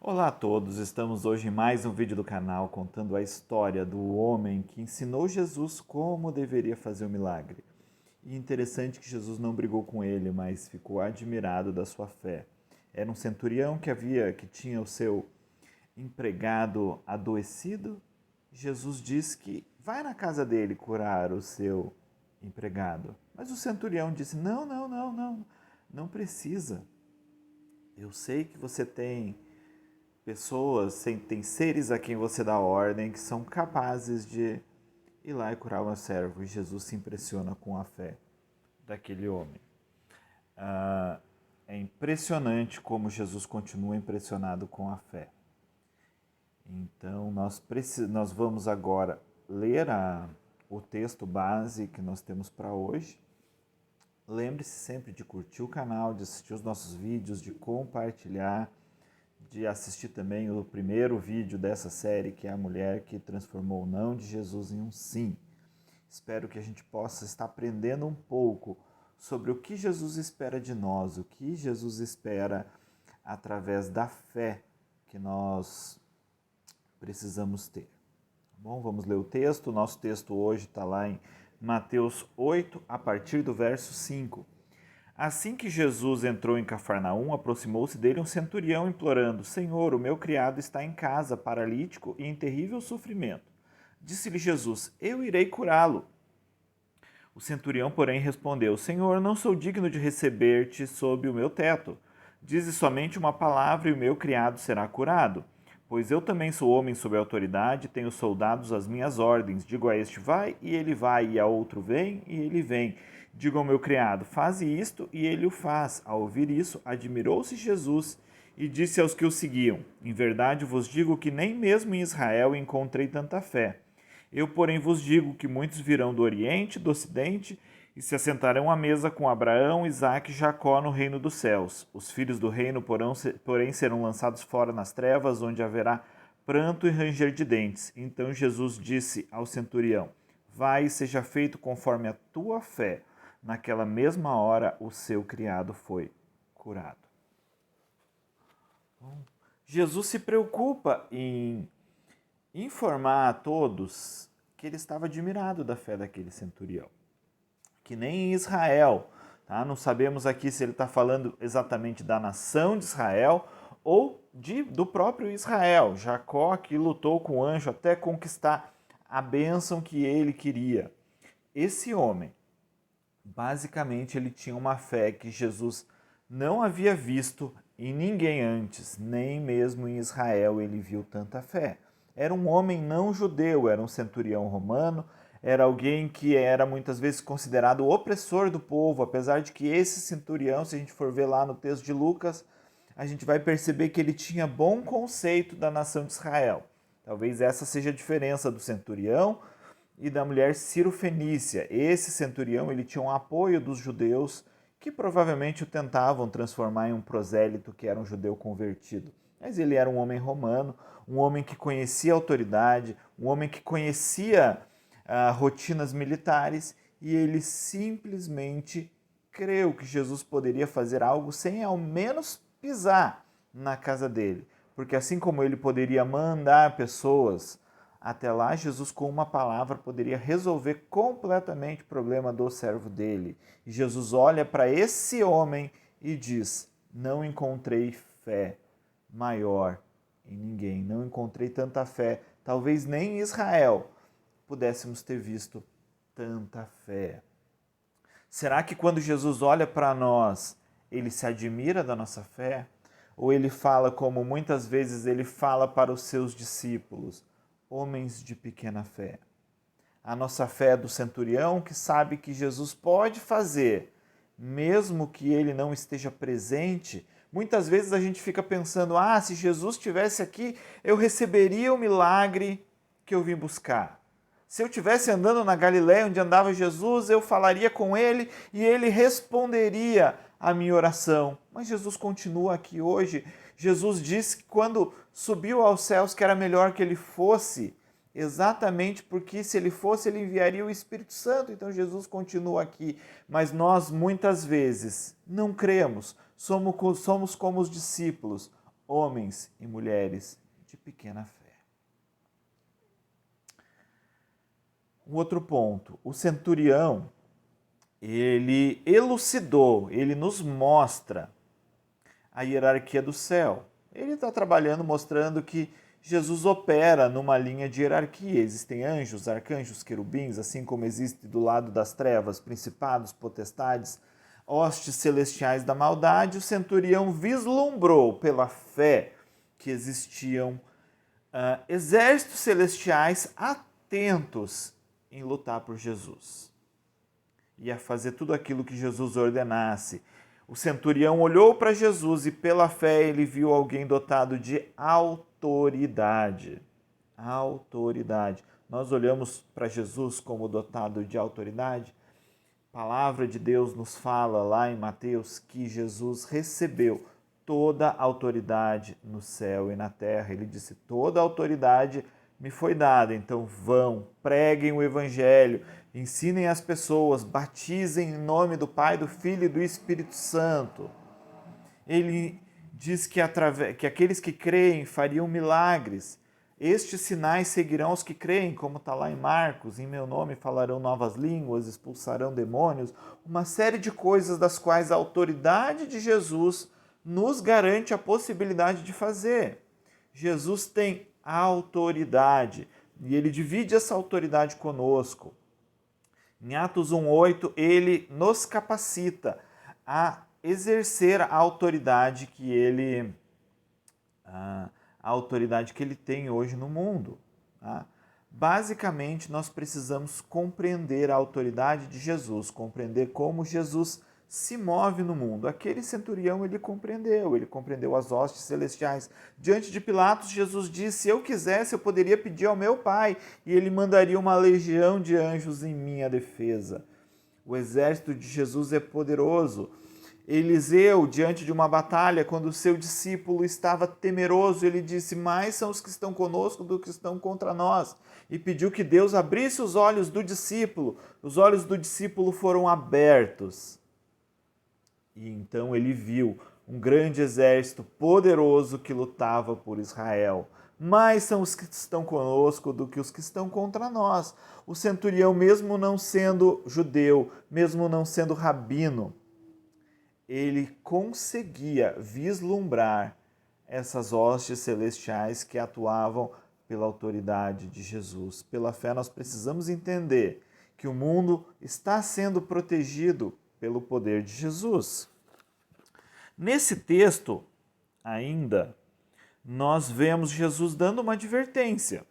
Olá a todos, estamos hoje em mais um vídeo do canal contando a história do homem que ensinou Jesus como deveria fazer o milagre. E interessante que Jesus não brigou com ele, mas ficou admirado da sua fé. Era um centurião que tinha o seu empregado adoecido. Jesus disse que vai na casa dele curar o seu empregado. Mas o centurião disse: não precisa. Eu sei que você tem tem seres a quem você dá ordem que são capazes de ir lá e curar o meu servo. E Jesus se impressiona com a fé daquele homem. É impressionante como Jesus continua impressionado com a fé. Então, nós vamos agora ler o texto base que nós temos para hoje. Lembre-se sempre de curtir o canal, de assistir os nossos vídeos, de compartilhar, de assistir também o primeiro vídeo dessa série, que é a mulher que transformou o não de Jesus em um sim. Espero que a gente possa estar aprendendo um pouco sobre o que Jesus espera de nós, o que Jesus espera através da fé que nós precisamos ter. Tá bom? Vamos ler o texto. O nosso texto hoje está lá em Mateus 8, a partir do verso 5. Assim que Jesus entrou em Cafarnaum, aproximou-se dele um centurião, implorando: Senhor, o meu criado está em casa, paralítico e em terrível sofrimento. Disse-lhe Jesus: Eu irei curá-lo. O centurião, porém, respondeu: Senhor, não sou digno de receber-te sob o meu teto. Dize somente uma palavra e o meu criado será curado. Pois eu também sou homem sob autoridade, tenho soldados às minhas ordens. Digo a este: vai, e ele vai, e a outro: vem, e ele vem. Digo ao meu criado: faze isto, e ele o faz. Ao ouvir isso, admirou-se Jesus e disse aos que o seguiam: Em verdade vos digo que nem mesmo em Israel encontrei tanta fé. Eu, porém, vos digo que muitos virão do Oriente, do Ocidente, e se assentarão à mesa com Abraão, Isaque e Jacó no reino dos céus. Os filhos do reino, porém, serão lançados fora nas trevas, onde haverá pranto e ranger de dentes. Então Jesus disse ao centurião: Vai e seja feito conforme a tua fé. Naquela mesma hora, o seu criado foi curado. Jesus se preocupa em informar a todos que ele estava admirado da fé daquele centurião. Que nem em Israel, tá? Não sabemos aqui se ele está falando exatamente da nação de Israel ou do próprio Israel. Jacó que lutou com o anjo até conquistar a bênção que ele queria. Esse homem, basicamente, ele tinha uma fé que Jesus não havia visto em ninguém antes, nem mesmo em Israel ele viu tanta fé. Era um homem não judeu, era um centurião romano, era alguém que era muitas vezes considerado o opressor do povo, apesar de que esse centurião, se a gente for ver lá no texto de Lucas, a gente vai perceber que ele tinha bom conceito da nação de Israel. Talvez essa seja a diferença do centurião e da mulher Ciro-Fenícia. Esse centurião ele tinha um apoio dos judeus que provavelmente o tentavam transformar em um prosélito que era um judeu convertido. Mas ele era um homem romano, um homem que conhecia a autoridade, um homem que conhecia rotinas militares e ele simplesmente creu que Jesus poderia fazer algo sem ao menos pisar na casa dele. Porque assim como ele poderia mandar pessoas até lá, Jesus, com uma palavra, poderia resolver completamente o problema do servo dele. E Jesus olha para esse homem e diz: Não encontrei fé maior em ninguém, não encontrei tanta fé. Talvez nem em Israel pudéssemos ter visto tanta fé. Será que quando Jesus olha para nós, ele se admira da nossa fé? Ou ele fala como muitas vezes ele fala para os seus discípulos? Homens de pequena fé. A nossa fé é do centurião que sabe que Jesus pode fazer, mesmo que ele não esteja presente. Muitas vezes a gente fica pensando: se Jesus estivesse aqui, eu receberia o milagre que eu vim buscar. Se eu estivesse andando na Galiléia onde andava Jesus, eu falaria com ele e ele responderia a minha oração. Mas Jesus continua aqui hoje. Jesus disse que quando subiu aos céus que era melhor que ele fosse, exatamente porque se ele fosse, ele enviaria o Espírito Santo. Então Jesus continua aqui. Mas nós muitas vezes não cremos, somos como os discípulos, homens e mulheres de pequena fé. Um outro ponto, o centurião, ele elucidou, ele nos mostra a hierarquia do céu. Ele está trabalhando, mostrando que Jesus opera numa linha de hierarquia. Existem anjos, arcanjos, querubins, assim como existe do lado das trevas, principados, potestades, hostes celestiais da maldade. O centurião vislumbrou pela fé que existiam exércitos celestiais atentos em lutar por Jesus e a fazer tudo aquilo que Jesus ordenasse. O centurião olhou para Jesus e pela fé ele viu alguém dotado de autoridade. Autoridade. Nós olhamos para Jesus como dotado de autoridade. A palavra de Deus nos fala lá em Mateus que Jesus recebeu toda a autoridade no céu e na terra. Ele disse: toda a autoridade me foi dada, então vão, preguem o evangelho, ensinem as pessoas, batizem em nome do Pai, do Filho e do Espírito Santo. Ele diz que aqueles que creem fariam milagres. Estes sinais seguirão os que creem, como está lá em Marcos, em meu nome falarão novas línguas, expulsarão demônios, uma série de coisas das quais a autoridade de Jesus nos garante a possibilidade de fazer. Jesus tem autoridade e ele divide essa autoridade conosco. Em Atos 1:8, ele nos capacita a exercer a autoridade que ele tem hoje no mundo. Tá? Basicamente, nós precisamos compreender a autoridade de Jesus, compreender como Jesus se move no mundo. Aquele centurião, ele compreendeu as hostes celestiais. Diante de Pilatos, Jesus disse: se eu quisesse, eu poderia pedir ao meu Pai, e ele mandaria uma legião de anjos em minha defesa. O exército de Jesus é poderoso. Eliseu, diante de uma batalha, quando o seu discípulo estava temeroso, ele disse: mais são os que estão conosco do que estão contra nós. E pediu que Deus abrisse os olhos do discípulo. Os olhos do discípulo foram abertos. E então ele viu um grande exército poderoso que lutava por Israel. Mais são os que estão conosco do que os que estão contra nós. O centurião, mesmo não sendo judeu, mesmo não sendo rabino, ele conseguia vislumbrar essas hostes celestiais que atuavam pela autoridade de Jesus. Pela fé, nós precisamos entender que o mundo está sendo protegido pelo poder de Jesus. Nesse texto, ainda, nós vemos Jesus dando uma advertência,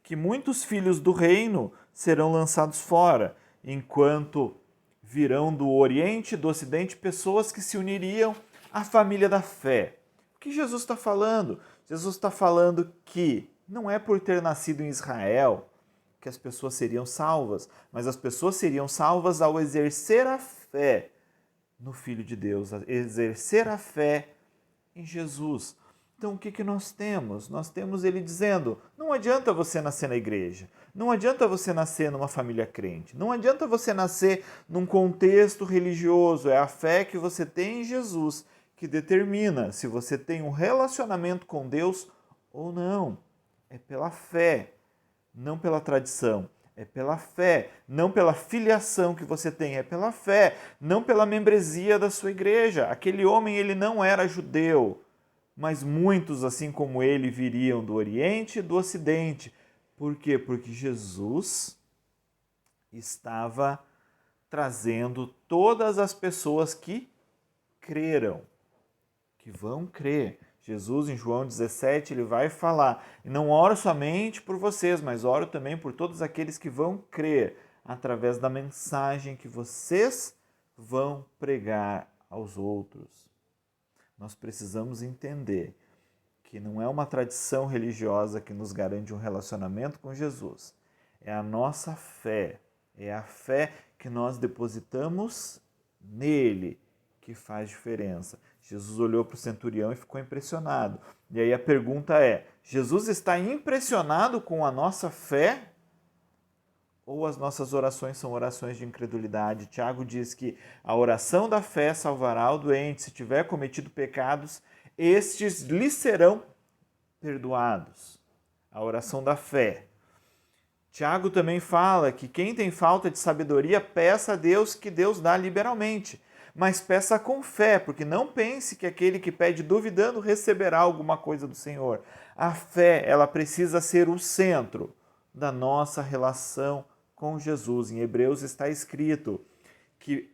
que muitos filhos do reino serão lançados fora, enquanto virão do Oriente e do Ocidente pessoas que se uniriam à família da fé. O que Jesus está falando? Jesus está falando que não é por ter nascido em Israel que as pessoas seriam salvas, mas as pessoas seriam salvas ao exercer a fé no Filho de Deus, a exercer a fé em Jesus. Então o que nós temos? Nós temos ele dizendo: não adianta você nascer na igreja, não adianta você nascer numa família crente, não adianta você nascer num contexto religioso, é a fé que você tem em Jesus que determina se você tem um relacionamento com Deus ou não. É pela fé, não pela tradição. É pela fé, não pela filiação que você tem, é pela fé, não pela membresia da sua igreja. Aquele homem, ele não era judeu, mas muitos, assim como ele, viriam do Oriente e do Ocidente. Por quê? Porque Jesus estava trazendo todas as pessoas que creram, que vão crer. Jesus, em João 17, ele vai falar: não oro somente por vocês, mas oro também por todos aqueles que vão crer através da mensagem que vocês vão pregar aos outros. Nós precisamos entender que não é uma tradição religiosa que nos garante um relacionamento com Jesus. É a nossa fé, é a fé que nós depositamos nele que faz diferença. Jesus olhou para o centurião e ficou impressionado. E aí a pergunta é: Jesus está impressionado com a nossa fé? Ou as nossas orações são orações de incredulidade? Tiago diz que a oração da fé salvará o doente. Se tiver cometido pecados, estes lhes serão perdoados. A oração da fé. Tiago também fala que quem tem falta de sabedoria, peça a Deus, que Deus dá liberalmente. Mas peça com fé, porque não pense que aquele que pede duvidando receberá alguma coisa do Senhor. A fé, ela precisa ser o centro da nossa relação com Jesus. Em Hebreus está escrito que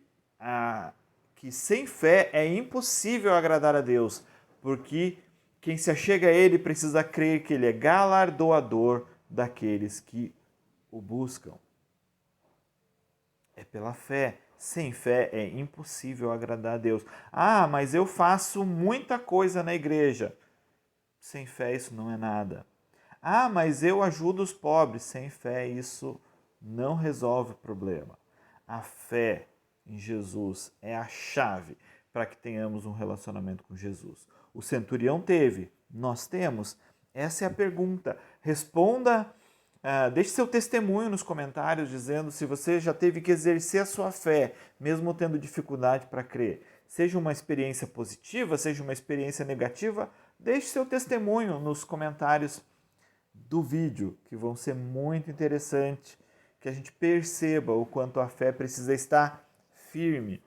sem fé é impossível agradar a Deus, porque quem se achega a Ele precisa crer que Ele é galardoador daqueles que o buscam. É pela fé. Sem fé é impossível agradar a Deus. Ah, mas eu faço muita coisa na igreja. Sem fé isso não é nada. Ah, mas eu ajudo os pobres. Sem fé isso não resolve o problema. A fé em Jesus é a chave para que tenhamos um relacionamento com Jesus. O centurião teve, nós temos? Essa é a pergunta. Responda. Deixe seu testemunho nos comentários dizendo se você já teve que exercer a sua fé, mesmo tendo dificuldade para crer. Seja uma experiência positiva, seja uma experiência negativa, deixe seu testemunho nos comentários do vídeo, que vão ser muito interessantes, que a gente perceba o quanto a fé precisa estar firme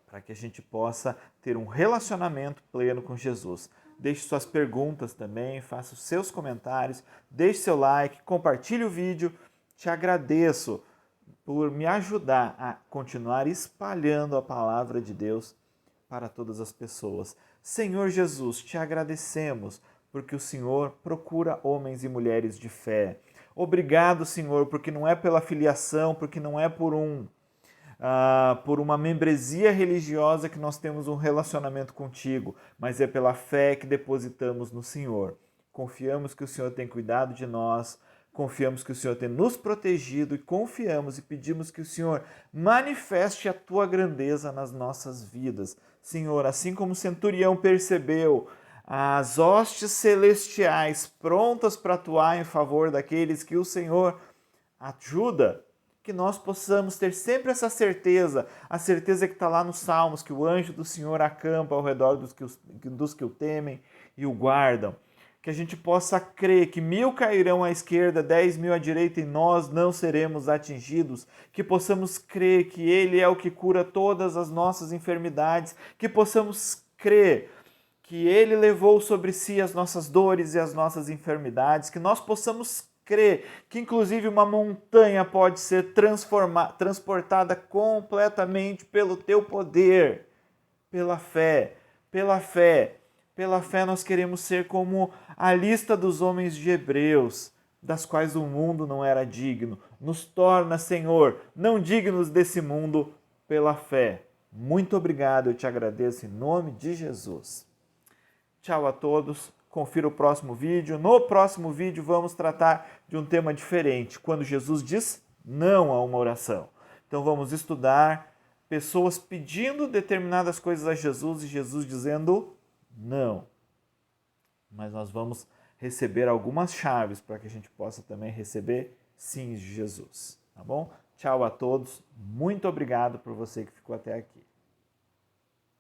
para que a gente possa ter um relacionamento pleno com Jesus. Deixe suas perguntas também, faça os seus comentários, deixe seu like, compartilhe o vídeo. Te agradeço por me ajudar a continuar espalhando a palavra de Deus para todas as pessoas. Senhor Jesus, te agradecemos porque o Senhor procura homens e mulheres de fé. Obrigado, Senhor, porque não é pela filiação, porque não é por uma membresia religiosa que nós temos um relacionamento contigo, mas é pela fé que depositamos no Senhor. Confiamos que o Senhor tem cuidado de nós, confiamos que o Senhor tem nos protegido e confiamos e pedimos que o Senhor manifeste a tua grandeza nas nossas vidas. Senhor, assim como o centurião percebeu as hostes celestiais prontas para atuar em favor daqueles que o Senhor ajuda, que nós possamos ter sempre essa certeza, a certeza que está lá nos Salmos, que o anjo do Senhor acampa ao redor dos que o temem e o guardam. Que a gente possa crer que 1000 cairão à esquerda, 10.000 à direita e nós não seremos atingidos. Que possamos crer que Ele é o que cura todas as nossas enfermidades. Que possamos crer que Ele levou sobre si as nossas dores e as nossas enfermidades. Que nós possamos crer que inclusive uma montanha pode ser transportada completamente pelo teu poder, pela fé, pela fé. Pela fé nós queremos ser como a lista dos homens de Hebreus, das quais o mundo não era digno. Nos torna, Senhor, não dignos desse mundo pela fé. Muito obrigado, eu te agradeço em nome de Jesus. Tchau a todos. Confira o próximo vídeo. No próximo vídeo vamos tratar de um tema diferente, quando Jesus diz não a uma oração. Então vamos estudar pessoas pedindo determinadas coisas a Jesus e Jesus dizendo não. Mas nós vamos receber algumas chaves para que a gente possa também receber sims de Jesus. Tá bom? Tchau a todos. Muito obrigado por você que ficou até aqui.